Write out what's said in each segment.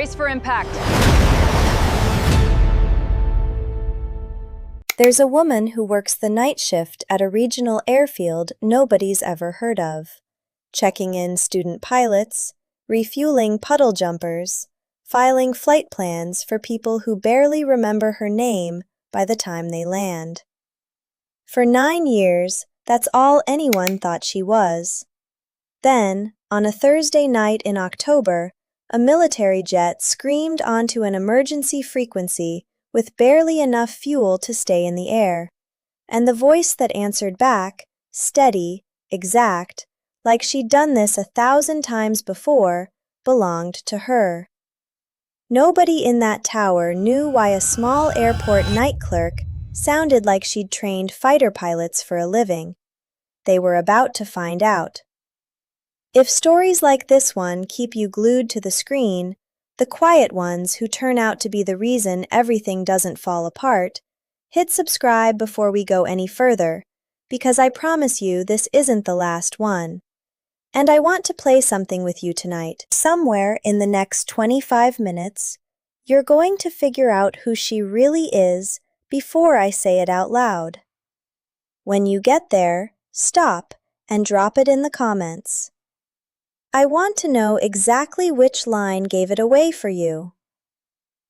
Brace for impact. There's a woman who works the night shift at a regional airfield nobody's ever heard of, checking in student pilots, refueling puddle jumpers, filing flight plans for people who barely remember her name by the time they land. For 9 years, that's all anyone thought she was. Then, on a Thursday night in October, a military jet screamed onto an emergency frequency with barely enough fuel to stay in the air, and the voice that answered back, steady, exact, like she'd done this 1,000 times before, belonged to her. Nobody in that tower knew why a small airport night clerk sounded like she'd trained fighter pilots for a living. They were about to find out. If stories like this one keep you glued to the screen, the quiet ones who turn out to be the reason everything doesn't fall apart, hit subscribe before we go any further, because I promise you this isn't the last one. And I want to play something with you tonight. Somewhere in the next 25 minutes, you're going to figure out who she really is before I say it out loud. When you get there, stop and drop it in the comments. I want to know exactly which line gave it away for you.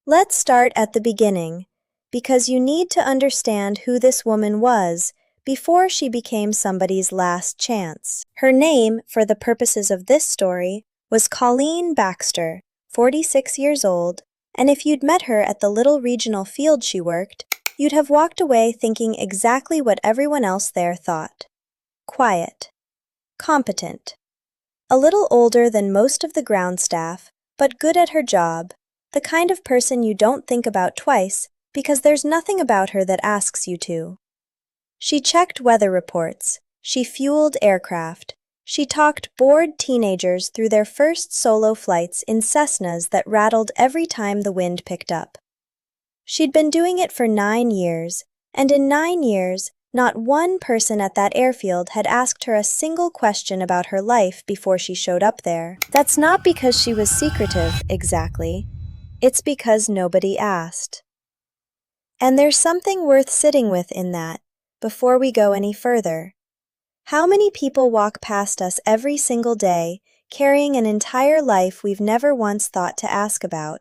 Let's start at the beginning, because you need to understand who this woman was before she became somebody's last chance. Her name, for the purposes of this story, was Colleen Baxter, 46 years old, and if you'd met her at the little regional field she worked, you'd have walked away thinking exactly what everyone else there thought. Quiet. Competent. A little older than most of the ground staff, but good at her job, the kind of person you don't think about twice because there's nothing about her that asks you to. She checked weather reports, she fueled aircraft, she talked bored teenagers through their first solo flights in Cessnas that rattled every time the wind picked up. She'd been doing it for 9 years, and in 9 years, not one person at that airfield had asked her a single question about her life before she showed up there. That's not because she was secretive, exactly. It's because nobody asked. And there's something worth sitting with in that, before we go any further. How many people walk past us every single day, carrying an entire life we've never once thought to ask about?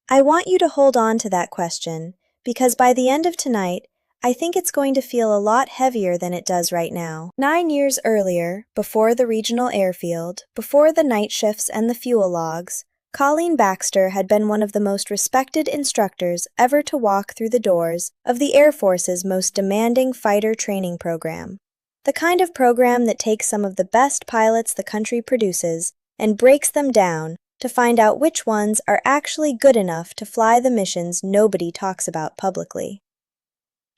I want you to hold on to that question, because by the end of tonight, I think it's going to feel a lot heavier than it does right now. 9 years earlier, before the regional airfield, before the night shifts and the fuel logs, Colleen Baxter had been one of the most respected instructors ever to walk through the doors of the Air Force's most demanding fighter training program. The kind of program that takes some of the best pilots the country produces and breaks them down to find out which ones are actually good enough to fly the missions nobody talks about publicly.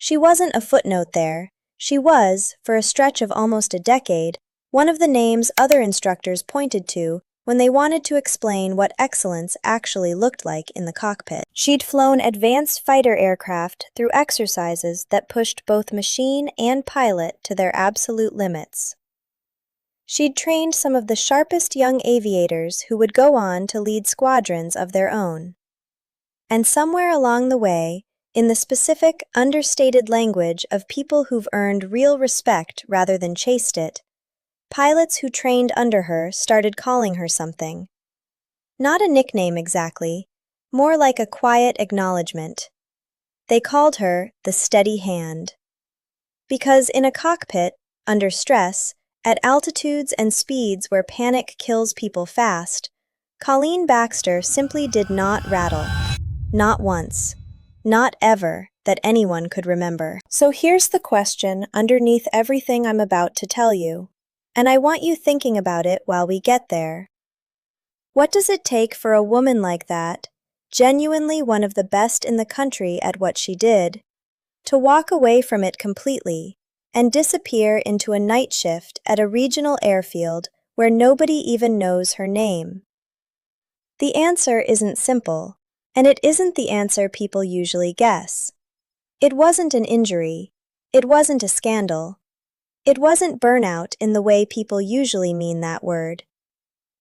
She wasn't a footnote there. She was, for a stretch of almost a decade, one of the names other instructors pointed to when they wanted to explain what excellence actually looked like in the cockpit. She'd flown advanced fighter aircraft through exercises that pushed both machine and pilot to their absolute limits. She'd trained some of the sharpest young aviators who would go on to lead squadrons of their own. And somewhere along the way, in the specific, understated language of people who've earned real respect rather than chased it, pilots who trained under her started calling her something. Not a nickname exactly, more like a quiet acknowledgement. They called her the steady hand. Because in a cockpit, under stress, at altitudes and speeds where panic kills people fast, Colleen Baxter simply did not rattle. Not once. Not ever, that anyone could remember. So here's the question underneath everything I'm about to tell you, and I want you thinking about it while we get there. What does it take for a woman like that, genuinely one of the best in the country at what she did, to walk away from it completely and disappear into a night shift at a regional airfield where nobody even knows her name? The answer isn't simple. And it isn't the answer people usually guess. It wasn't an injury. It wasn't a scandal. It wasn't burnout in the way people usually mean that word.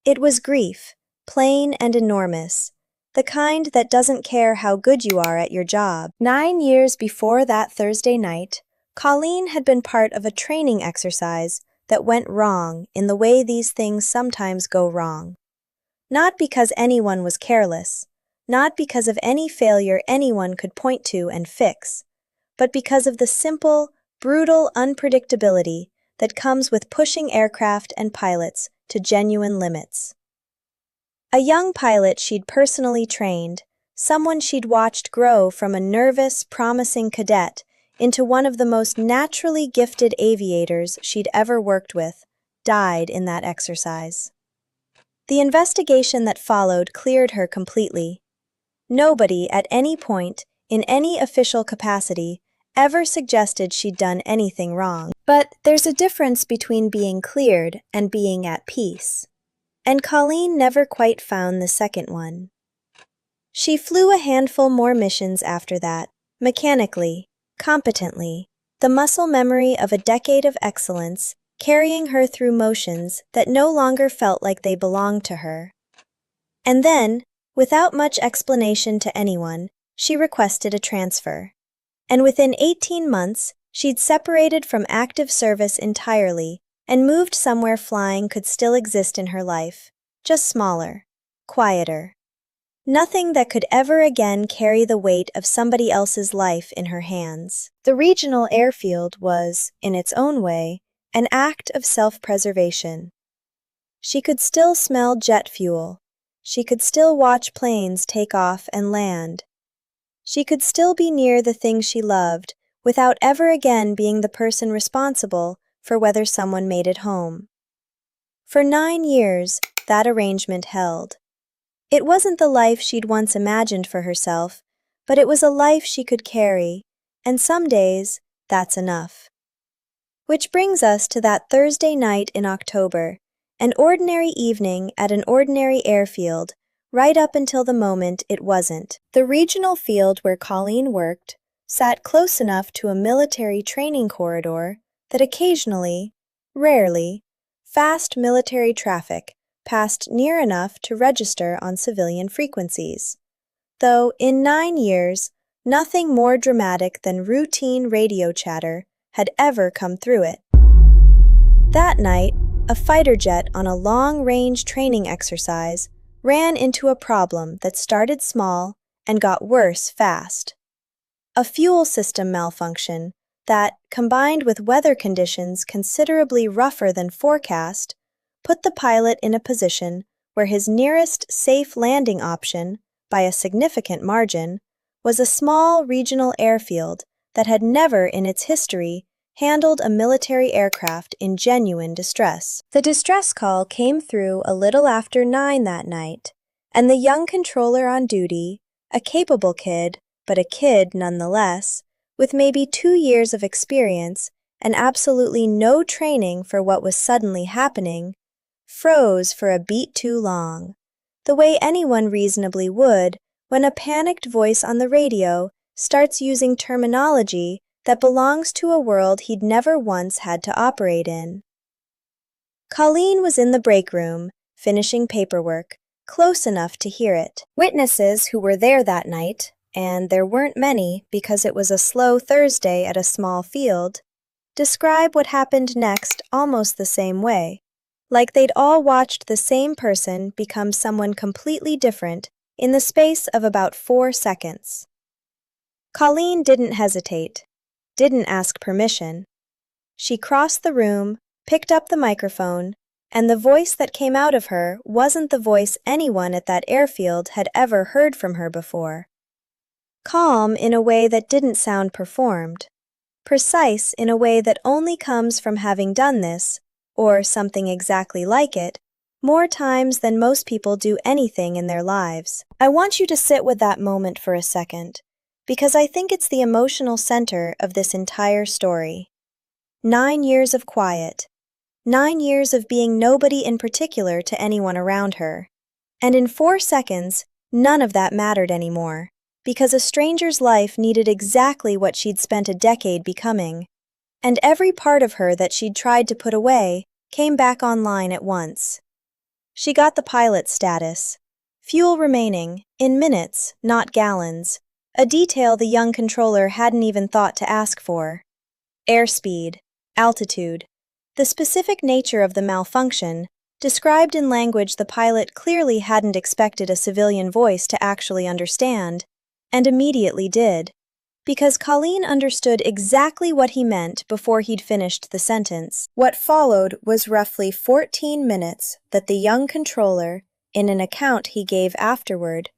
It was grief, plain and enormous, the kind that doesn't care how good you are at your job. 9 years before that Thursday night, Colleen had been part of a training exercise that went wrong in the way these things sometimes go wrong. Not because anyone was careless, not because of any failure anyone could point to and fix, but because of the simple, brutal unpredictability that comes with pushing aircraft and pilots to genuine limits. A young pilot she'd personally trained, someone she'd watched grow from a nervous, promising cadet into one of the most naturally gifted aviators she'd ever worked with, died in that exercise. The investigation that followed cleared her completely. Nobody at any point, in any official capacity, ever suggested she'd done anything wrong. But there's a difference between being cleared and being at peace. And Colleen never quite found the second one. She flew a handful more missions after that, mechanically, competently, the muscle memory of a decade of excellence carrying her through motions that no longer felt like they belonged to her. And then, without much explanation to anyone, she requested a transfer. And within 18 months, she'd separated from active service entirely and moved somewhere flying could still exist in her life, just smaller, quieter. Nothing that could ever again carry the weight of somebody else's life in her hands. The regional airfield was, in its own way, an act of self-preservation. She could still smell jet fuel. She could still watch planes take off and land. She could still be near the things she loved without ever again being the person responsible for whether someone made it home. For 9 years, that arrangement held. It wasn't the life she'd once imagined for herself, but it was a life she could carry, and some days, that's enough. Which brings us to that Thursday night in October, an ordinary evening at an ordinary airfield, right up until the moment it wasn't. The regional field where Colleen worked sat close enough to a military training corridor that occasionally, rarely, fast military traffic passed near enough to register on civilian frequencies. Though, in 9 years, nothing more dramatic than routine radio chatter had ever come through it. That night, a fighter jet on a long-range training exercise ran into a problem that started small and got worse fast. A fuel system malfunction that, combined with weather conditions considerably rougher than forecast, put the pilot in a position where his nearest safe landing option, by a significant margin, was a small regional airfield that had never in its history handled a military aircraft in genuine distress. The distress call came through a little after 9 that night, and the young controller on duty, a capable kid, but a kid nonetheless, with maybe 2 years of experience and absolutely no training for what was suddenly happening, froze for a beat too long, the way anyone reasonably would when a panicked voice on the radio starts using terminology that belongs to a world he'd never once had to operate in. Colleen was in the break room, finishing paperwork, close enough to hear it. Witnesses who were there that night, and there weren't many because it was a slow Thursday at a small field, describe what happened next almost the same way, like they'd all watched the same person become someone completely different in the space of about 4 seconds. Colleen didn't hesitate, didn't ask permission. She crossed the room, picked up the microphone, and the voice that came out of her wasn't the voice anyone at that airfield had ever heard from her before. Calm in a way that didn't sound performed. Precise in a way that only comes from having done this, or something exactly like it, more times than most people do anything in their lives. I want you to sit with that moment for a second, because I think it's the emotional center of this entire story. 9 years of quiet. 9 years of being nobody in particular to anyone around her. And in 4 seconds, none of that mattered anymore, because a stranger's life needed exactly what she'd spent a decade becoming. And every part of her that she'd tried to put away came back online at once. She got the pilot's status. Fuel remaining, in minutes, not gallons. A detail the young controller hadn't even thought to ask for. Airspeed, altitude. The specific nature of the malfunction, described in language the pilot clearly hadn't expected a civilian voice to actually understand, and immediately did. Because Colleen understood exactly what he meant before he'd finished the sentence. What followed was roughly 14 minutes that the young controller, in an account he gave afterward,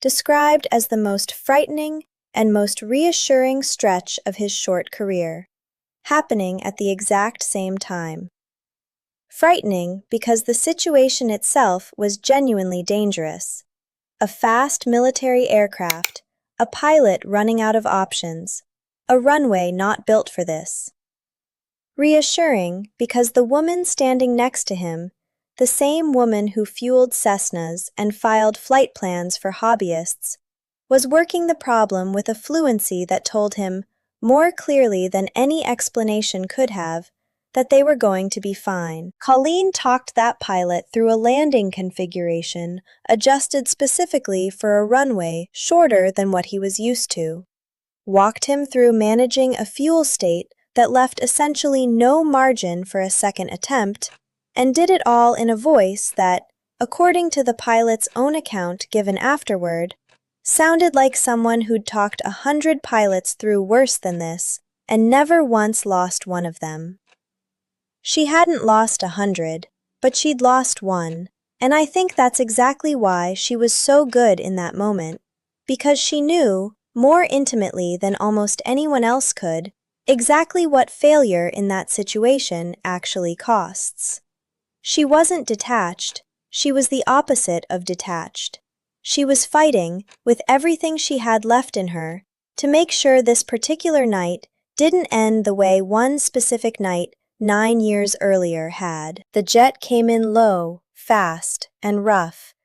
described as the most frightening and most reassuring stretch of his short career, happening at the exact same time. Frightening because the situation itself was genuinely dangerous. A fast military aircraft, a pilot running out of options, a runway not built for this. Reassuring because the woman standing next to him, the same woman who fueled Cessnas and filed flight plans for hobbyists, was working the problem with a fluency that told him, more clearly than any explanation could have, that they were going to be fine. Colleen talked that pilot through a landing configuration adjusted specifically for a runway shorter than what he was used to. Walked him through managing a fuel state that left essentially no margin for a second attempt, and did it all in a voice that, according to the pilot's own account given afterward, sounded like someone who'd talked 100 pilots through worse than this and never once lost one of them. She hadn't lost 100, but she'd lost one, and I think that's exactly why she was so good in that moment, because she knew, more intimately than almost anyone else could, exactly what failure in that situation actually costs. She wasn't detached, she was the opposite of detached. She was fighting, with everything she had left in her, to make sure this particular night didn't end the way one specific night 9 years earlier had. The jet came in low, fast, and rough,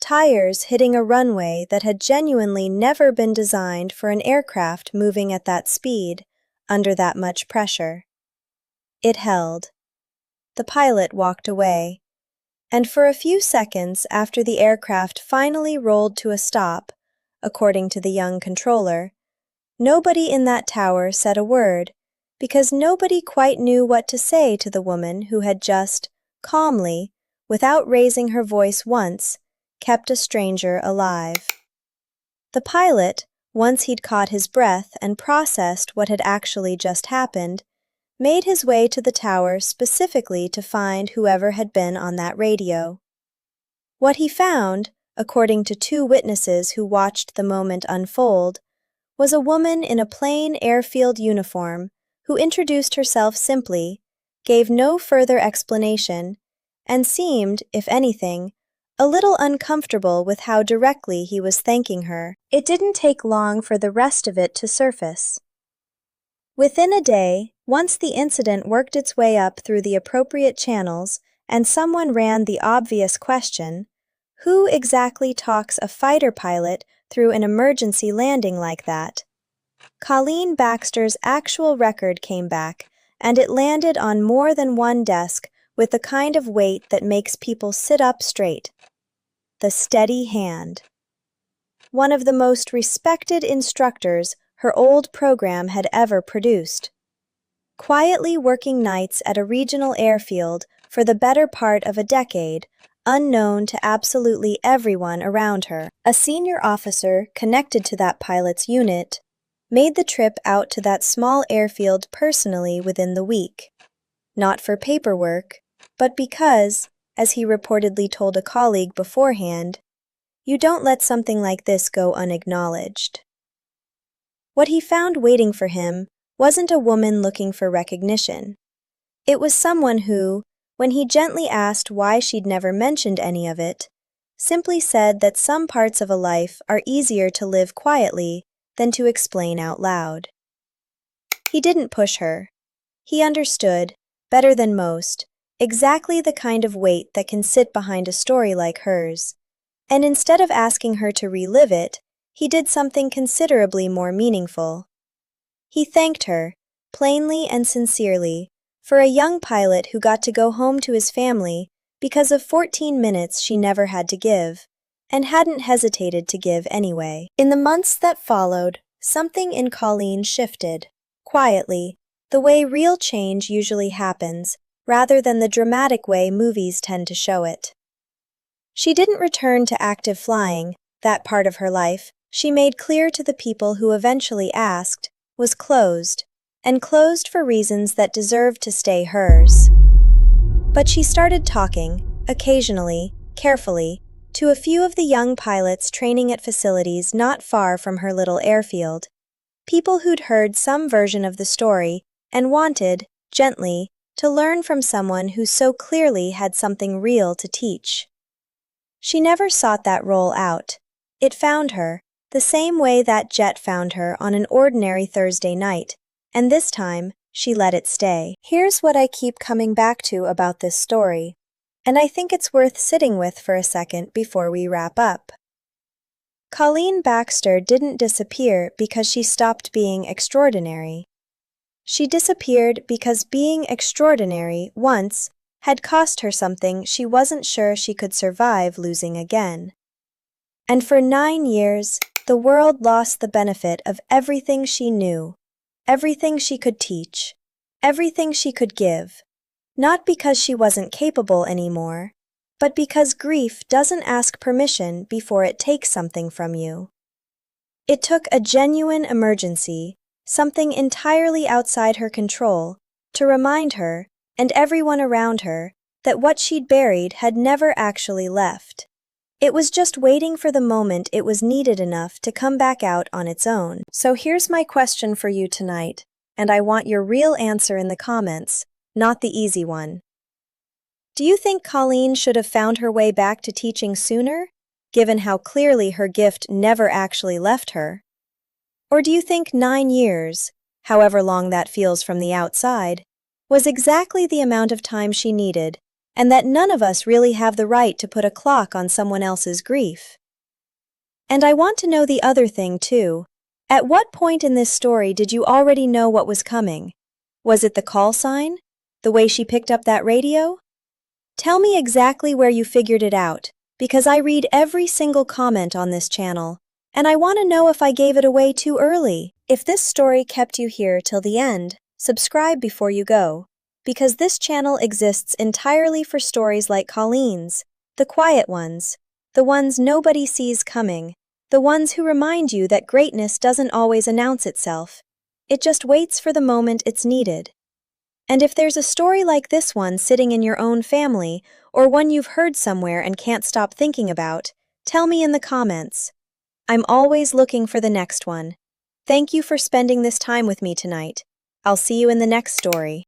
tires hitting a runway that had genuinely never been designed for an aircraft moving at that speed, under that much pressure. It held. The pilot walked away, and for a few seconds after the aircraft finally rolled to a stop, according to the young controller, nobody in that tower said a word, because nobody quite knew what to say to the woman who had just, calmly, without raising her voice once, kept a stranger alive. The pilot, once he'd caught his breath and processed what had actually just happened, made his way to the tower specifically to find whoever had been on that radio. What he found, according to 2 witnesses who watched the moment unfold, was a woman in a plain airfield uniform who introduced herself simply, gave no further explanation, and seemed, if anything, a little uncomfortable with how directly he was thanking her. It didn't take long for the rest of it to surface. Within a day, once the incident worked its way up through the appropriate channels and someone ran the obvious question, who exactly talks a fighter pilot through an emergency landing like that? Colleen Baxter's actual record came back, and it landed on more than one desk with the kind of weight that makes people sit up straight. The steady hand. One of the most respected instructors her old program had ever produced. Quietly working nights at a regional airfield for the better part of a decade, unknown to absolutely everyone around her. A senior officer connected to that pilot's unit made the trip out to that small airfield personally within the week. Not for paperwork, but because, as he reportedly told a colleague beforehand, you don't let something like this go unacknowledged. What he found waiting for him wasn't a woman looking for recognition. It was someone who, when he gently asked why she'd never mentioned any of it, simply said that some parts of a life are easier to live quietly than to explain out loud. He didn't push her. He understood, better than most, exactly the kind of weight that can sit behind a story like hers, and instead of asking her to relive it, he did something considerably more meaningful. He thanked her, plainly and sincerely, for a young pilot who got to go home to his family because of 14 minutes she never had to give, and hadn't hesitated to give anyway. In the months that followed, something in Colleen shifted, quietly, the way real change usually happens, rather than the dramatic way movies tend to show it. She didn't return to active flying. That part of her life, she made clear to the people who eventually asked, was closed, and closed for reasons that deserved to stay hers. But she started talking, occasionally, carefully, to a few of the young pilots training at facilities not far from her little airfield, people who'd heard some version of the story and wanted, gently, to learn from someone who so clearly had something real to teach. She never sought that role out. It found her, the same way that jet found her on an ordinary Thursday night, and this time, she let it stay. Here's what I keep coming back to about this story, and I think it's worth sitting with for a second before we wrap up. Colleen Baxter didn't disappear because she stopped being extraordinary. She disappeared because being extraordinary once had cost her something she wasn't sure she could survive losing again. And for 9 years, the world lost the benefit of everything she knew, everything she could teach, everything she could give, not because she wasn't capable anymore, but because grief doesn't ask permission before it takes something from you. It took a genuine emergency, something entirely outside her control, to remind her, and everyone around her, that what she'd buried had never actually left. It was just waiting for the moment it was needed enough to come back out on its own. So here's my question for you tonight, and I want your real answer in the comments, not the easy one. Do you think Colleen should have found her way back to teaching sooner, given how clearly her gift never actually left her? Or do you think 9 years, however long that feels from the outside, was exactly the amount of time she needed, and that none of us really have the right to put a clock on someone else's grief? And I want to know the other thing, too. At what point in this story did you already know what was coming? Was it the call sign? The way she picked up that radio? Tell me exactly where you figured it out, because I read every single comment on this channel, and I want to know if I gave it away too early. If this story kept you here till the end, subscribe before you go, because this channel exists entirely for stories like Colleen's, the quiet ones, the ones nobody sees coming, the ones who remind you that greatness doesn't always announce itself. It just waits for the moment it's needed. And if there's a story like this one sitting in your own family, or one you've heard somewhere and can't stop thinking about, tell me in the comments. I'm always looking for the next one. Thank you for spending this time with me tonight. I'll see you in the next story.